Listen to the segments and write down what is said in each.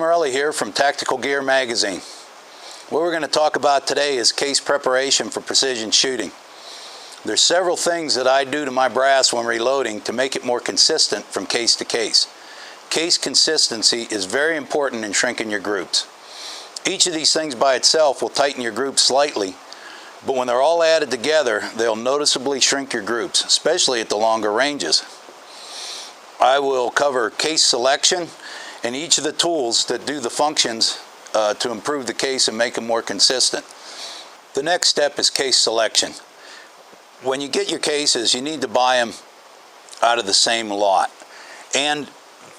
Morelli here from Tactical Gear Magazine. What we're going to talk about today is case preparation for precision shooting. There's several things that I do to my brass when reloading to make it more consistent from case to case. Case consistency is very important in shrinking your groups. Each of these things by itself will tighten your group slightly, but when they're all added together, they'll noticeably shrink your groups, especially at the longer ranges. I will cover case selection and each of the tools that do the functions to improve the case and make them more consistent. The next step is case selection. When you get your cases, you need to buy them out of the same lot and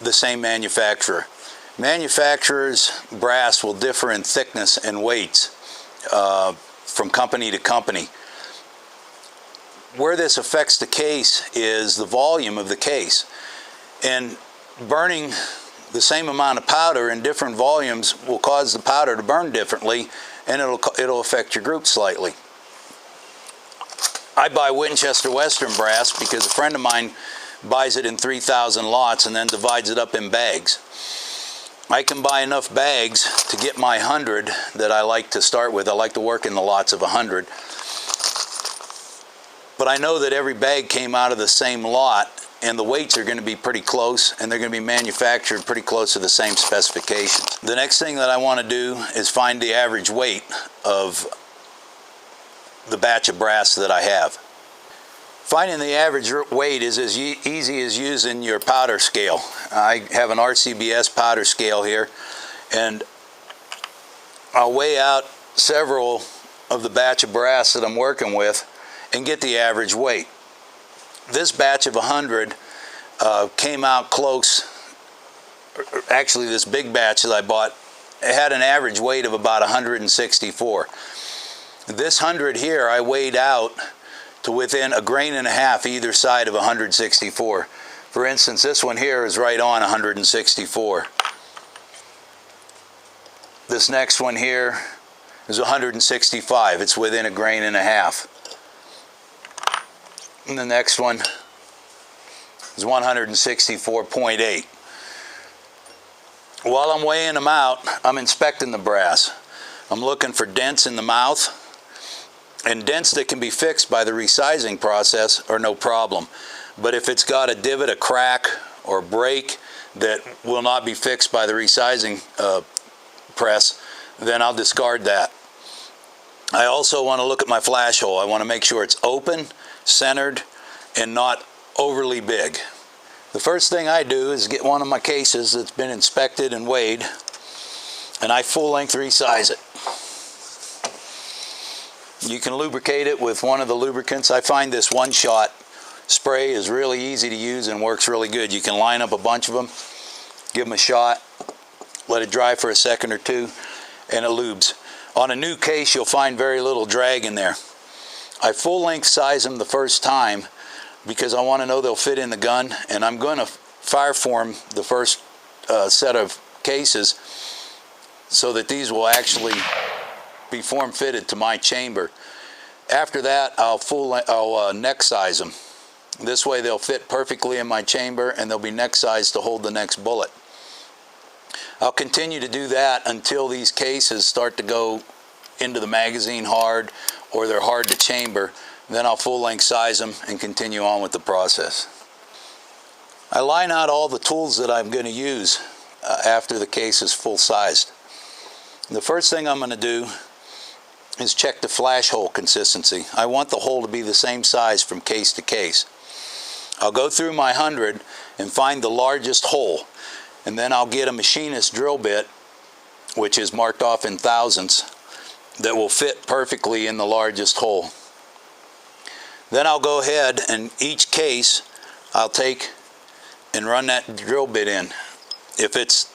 the same manufacturer. Manufacturers' brass will differ in thickness and weights from company to company. Where this affects the case is the volume of the case. And burning the same amount of powder in different volumes will cause the powder to burn differently, and it'll affect your group slightly. I buy Winchester Western brass because a friend of mine buys it in 3,000 lots and then divides it up in bags. I can buy enough bags to get my 100 that I like to start with. I like to work in the lots of 100. But I know that every bag came out of the same lot, and the weights are going to be pretty close, and they're going to be manufactured pretty close to the same specifications. The next thing that I want to do is find the average weight of the batch of brass that I have. Finding the average weight is as easy as using your powder scale. I have an RCBS powder scale here, and I'll weigh out several of the batch of brass that I'm working with and get the average weight. This batch of 100 came out close. Actually, this big batch that I bought, it had an average weight of about 164. This 100 here I weighed out to within 1.5 grains either side of 164. For instance, this one here is right on 164. This next one here is 165. It's within 1.5 grains. And the next one is 164.8. While I'm weighing them out, I'm inspecting the brass. I'm looking for dents in the mouth, and dents that can be fixed by the resizing process are no problem. But if it's got a divot, a crack, or break that will not be fixed by the resizing press, then I'll discard that. I also want to look at my flash hole. I want to make sure it's open, centered, and not overly big. The first thing I do is get one of my cases that's been inspected and weighed, and I full length resize it. You can lubricate it with one of the lubricants. I find this one-shot spray is really easy to use and works really good. You can line up a bunch of them, give them a shot, let it dry for a second or two, and it lubes. On a new case, you'll find very little drag in there. I full length size them the first time because I want to know they'll fit in the gun, and I'm going to fire form the first set of cases so that these will actually be form fitted to my chamber. After that, I'll neck size them. This way they'll fit perfectly in my chamber, and they'll be neck sized to hold the next bullet. I'll continue to do that until these cases start to go into the magazine hard, or they're hard to chamber. Then I'll full length size them and continue on with the process. I line out all the tools that I'm going to use after the case is full sized. The first thing I'm going to do is check the flash hole consistency. I want the hole to be the same size from case to case. I'll go through my 100 and find the largest hole, and then I'll get a machinist drill bit, which is marked off in thousandths, that will fit perfectly in the largest hole. Then I'll go ahead and each case I'll take and run that drill bit in. If it's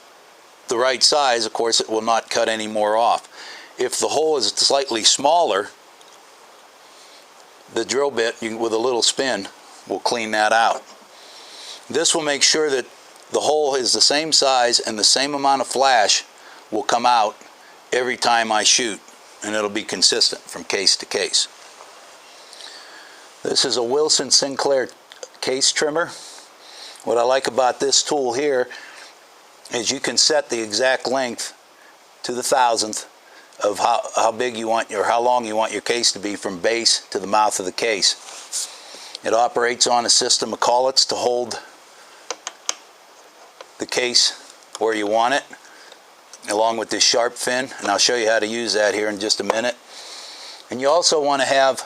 the right size, of course, it will not cut any more off. If the hole is slightly smaller, the drill bit with a little spin will clean that out. This will make sure that the hole is the same size and the same amount of flash will come out every time I shoot, and it'll be consistent from case to case. This is a Wilson Sinclair case trimmer. What I like about this tool here is you can set the exact length to the thousandth of how big you want or how long you want your case to be from base to the mouth of the case. It operates on a system of collets to hold the case where you want it, along with this sharp fin, and I'll show you how to use that here in just a minute. And you also want to have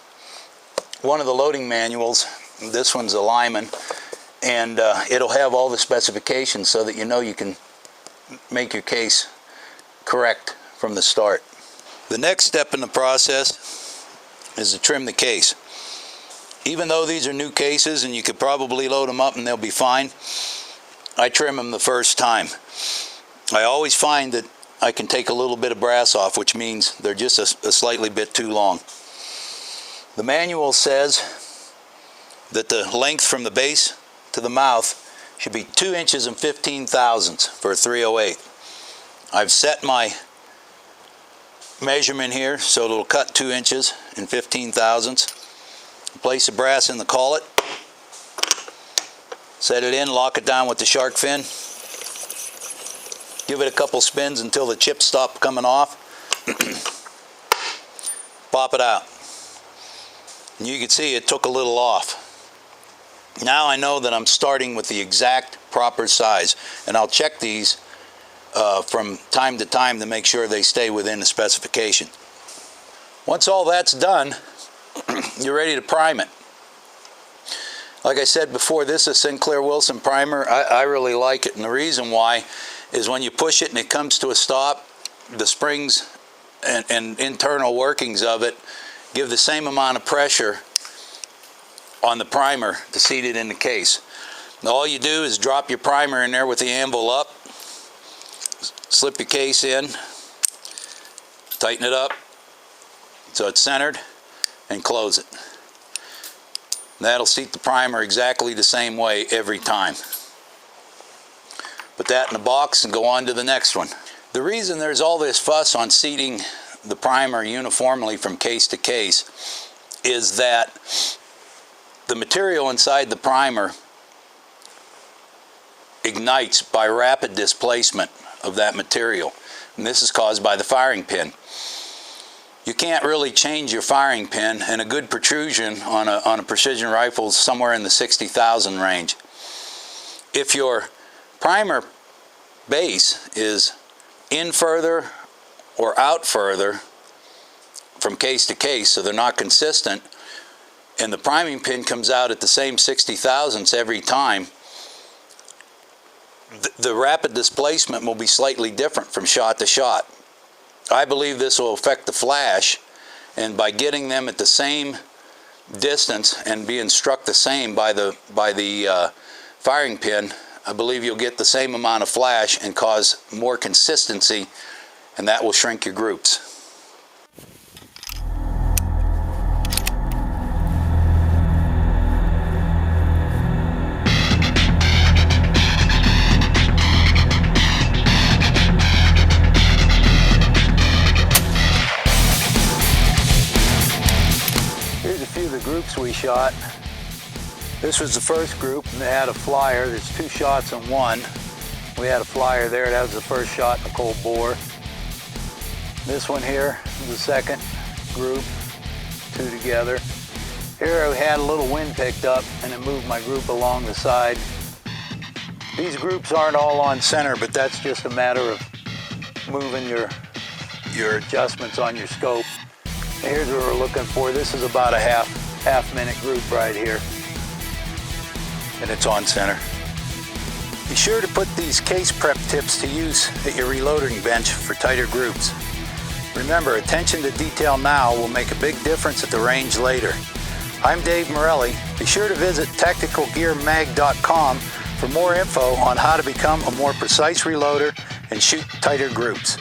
one of the loading manuals. This one's a Lyman, and it'll have all the specifications so that you know you can make your case correct from the start. The next step in the process is to trim the case. Even though these are new cases and you could probably load them up and they'll be fine, I trim them the first time. I always find that I can take a little bit of brass off, which means they're just a slightly bit too long. The manual says that the length from the base to the mouth should be 2 inches and 15 thousandths for a 308. I've set my measurement here so it'll cut 2 inches and 15 thousandths. Place the brass in the collet, set it in, lock it down with the shark fin, give it a couple spins until the chips stop coming off, pop it out. And you can see it took a little off. Now I know that I'm starting with the exact proper size, and I'll check these from time to time to make sure they stay within the specification. Once all that's done, you're ready to prime it. Like I said before, this is a Sinclair Wilson primer. I really like it, and the reason why is when you push it and it comes to a stop, the springs and internal workings of it give the same amount of pressure on the primer to seat it in the case. Now, all you do is drop your primer in there with the anvil up, slip your case in, tighten it up so it's centered, and close it. That'll seat the primer exactly the same way every time. Put that in the box and go on to the next one. The reason there's all this fuss on seating the primer uniformly from case to case is that the material inside the primer ignites by rapid displacement of that material, and this is caused by the firing pin. You can't really change your firing pin, and a good protrusion on a precision rifle is somewhere in the 60,000 range. If your primer base is in further or out further from case to case, so they're not consistent, and the priming pin comes out at the same 60 thousandths every time, the rapid displacement will be slightly different from shot to shot. I believe this will affect the flash, and by getting them at the same distance and being struck the same by the firing pin, I believe you'll get the same amount of flash and cause more consistency, and that will shrink your groups. Groups we shot. This was the first group, and they had a flyer. There's 2 shots in one. We had a flyer there. That was the first shot in a cold bore. This one here is the second group, 2 together. Here I had a little wind picked up, and it moved my group along the side. These groups aren't all on center, but that's just a matter of moving your adjustments on your scope. Here's what we're looking for. This is about a half-minute group right here, and it's on center. Be sure to put these case prep tips to use at your reloading bench for tighter groups. Remember, attention to detail now will make a big difference at the range later. I'm Dave Morelli. Be sure to visit tacticalgearmag.com for more info on how to become a more precise reloader and shoot tighter groups.